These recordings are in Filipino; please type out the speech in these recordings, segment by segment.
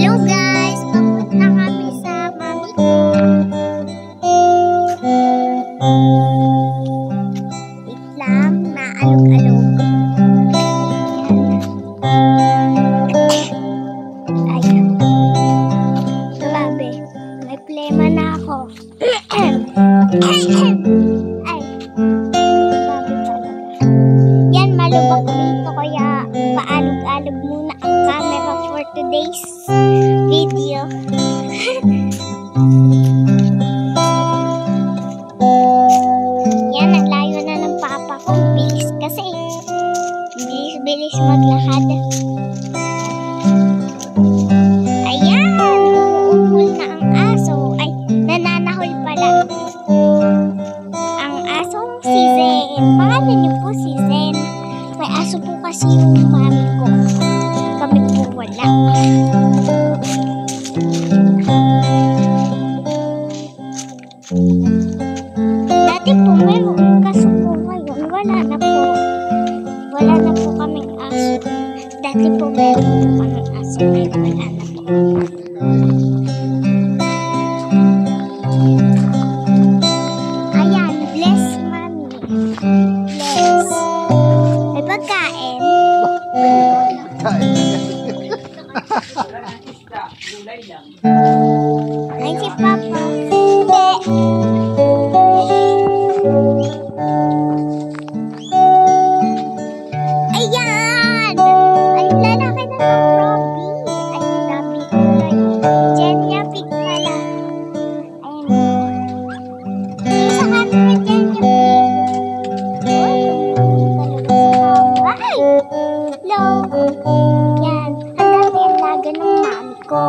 Hello guys! Papunta kami sa mami ko. Wait lang, naalog-alog. Ay, grabe. May plema na ako. Ay, grabe talaga. Yan, malubak dito kaya paalog-alog muna ang camera for today's video. Yan, ang layo na ng papa ko. Bilis kasi. Bilis maglakad. Ayan, umuul na ang aso. Ay, nananahol pala. Ang asong si Zen. Pangalan niyo po si Zen. May aso po kasi yung mami ko. Kami po wala. Dati po meron, kaso po ngayon wala na po. Wala na po kaming aso. Dati po meron po kaming aso, ngayon wala na po. Ayan, bless mami. Bless. May pagkain. Ay, si Papa. Ayan! Ay, lalaki na ng Robby. Ay, Robby. Jenya Pig pala. Ayan. Yung sa camera, Jenya Pig. Ay! Hello! Yan. Ang dami ang laga ng mami ko.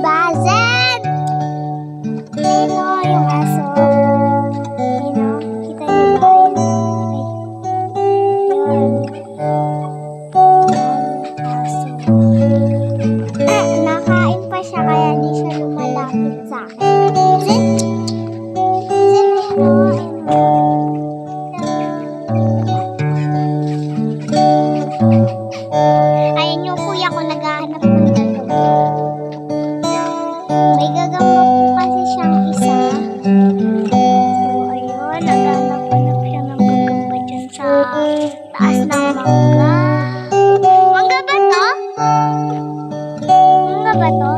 Bazet! Ayun o, yung aso. Ayun o, kita niyo ba yun? Yun. Aso. Nakain pa siya kaya di siya lumalapit sa akin. Zin! Zin, ayun o, ayun o. Ayun yung kuya ko naghahanap ng gagamba. May gagamba po kasi siyang isa. So, ayun, naghahanap siya ng gagamba dyan sa taas ng mangga. Mangga ba to? Mangga ba to?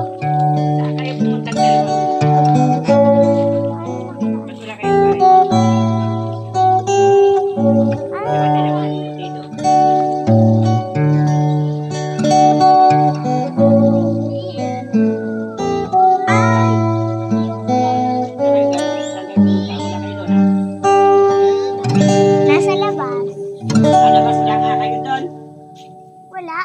Nasa labas. Lalabas lang nga kayo doon. Wala.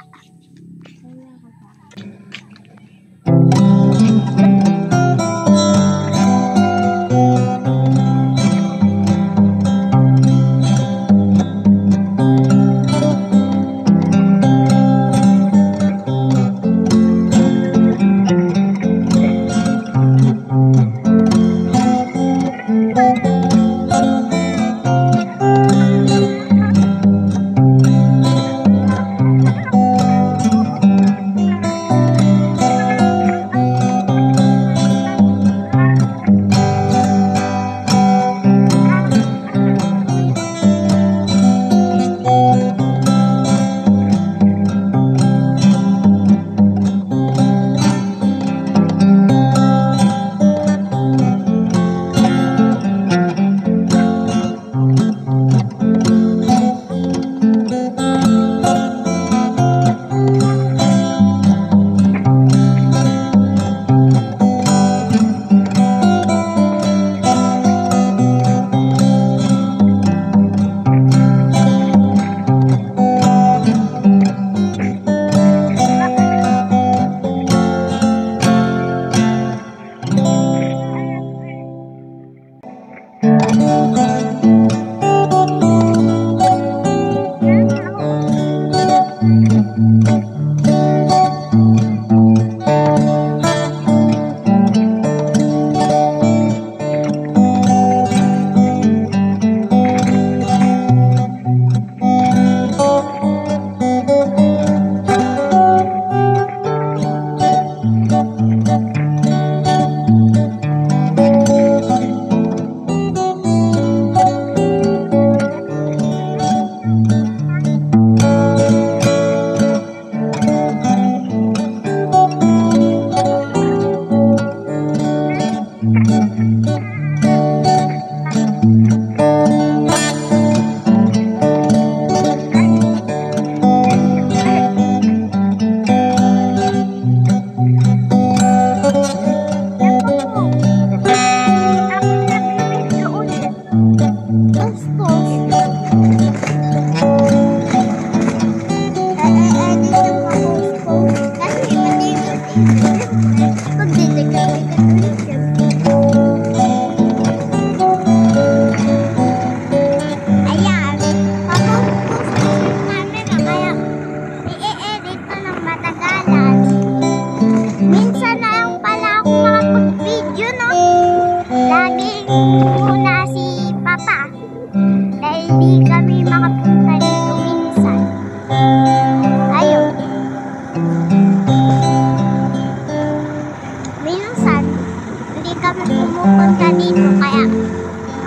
pupunta dito kaya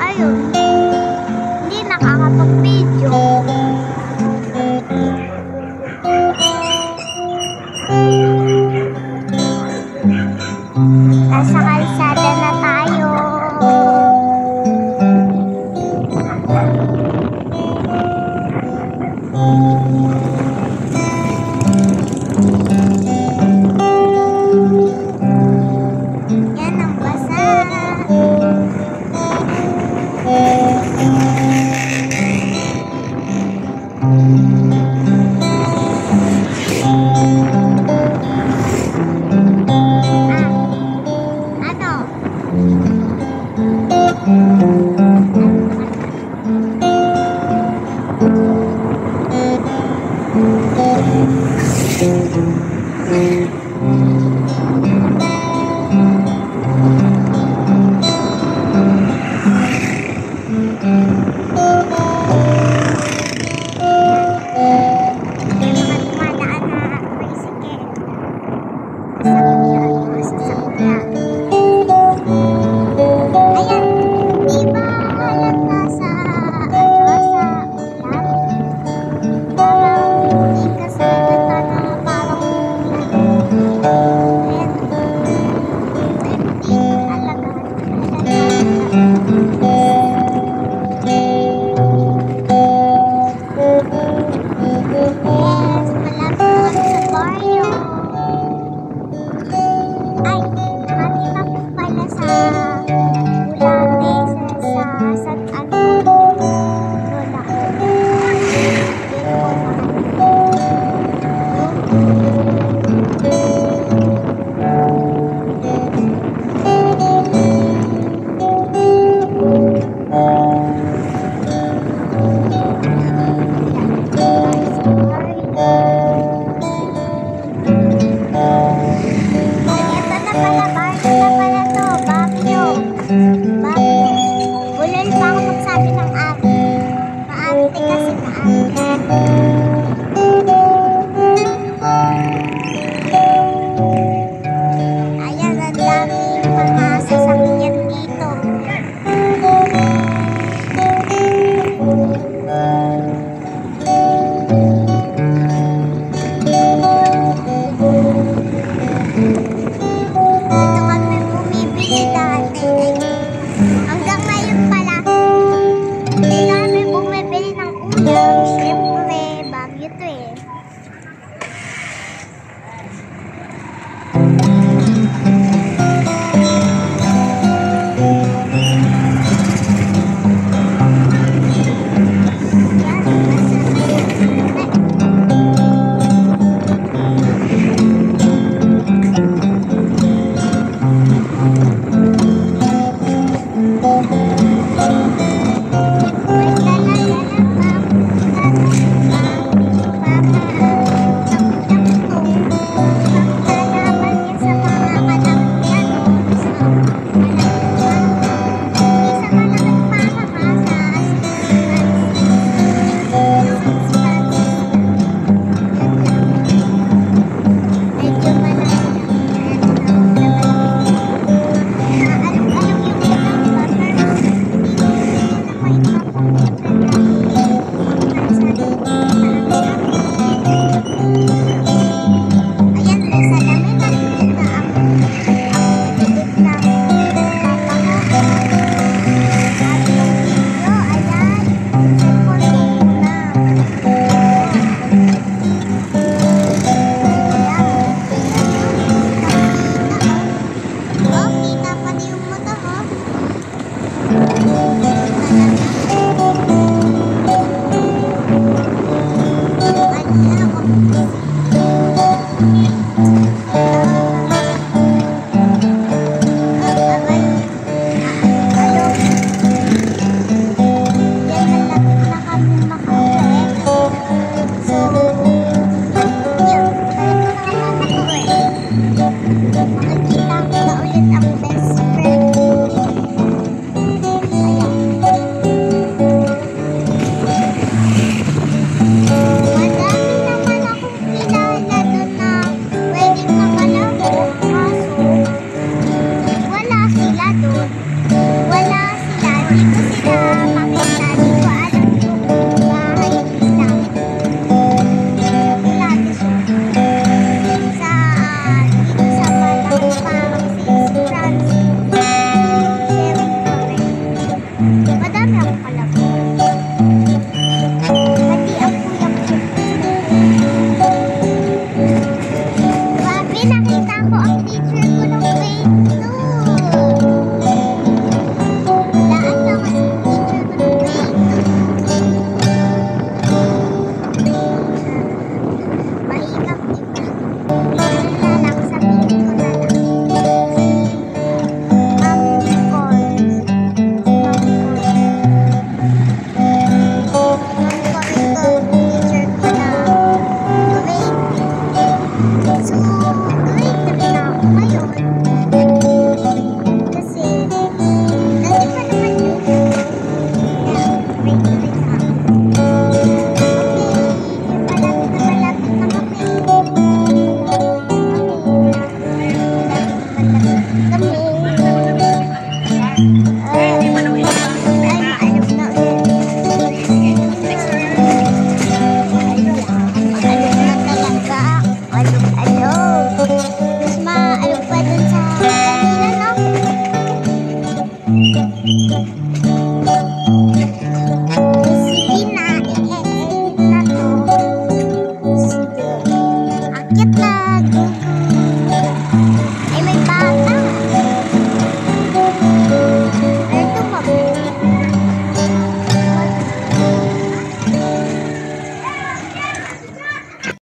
ayun, hindi nakakapag-video. Nasa kalsada na tayo. Yan ang basa. Ano? May mga dumadaan na tricycle.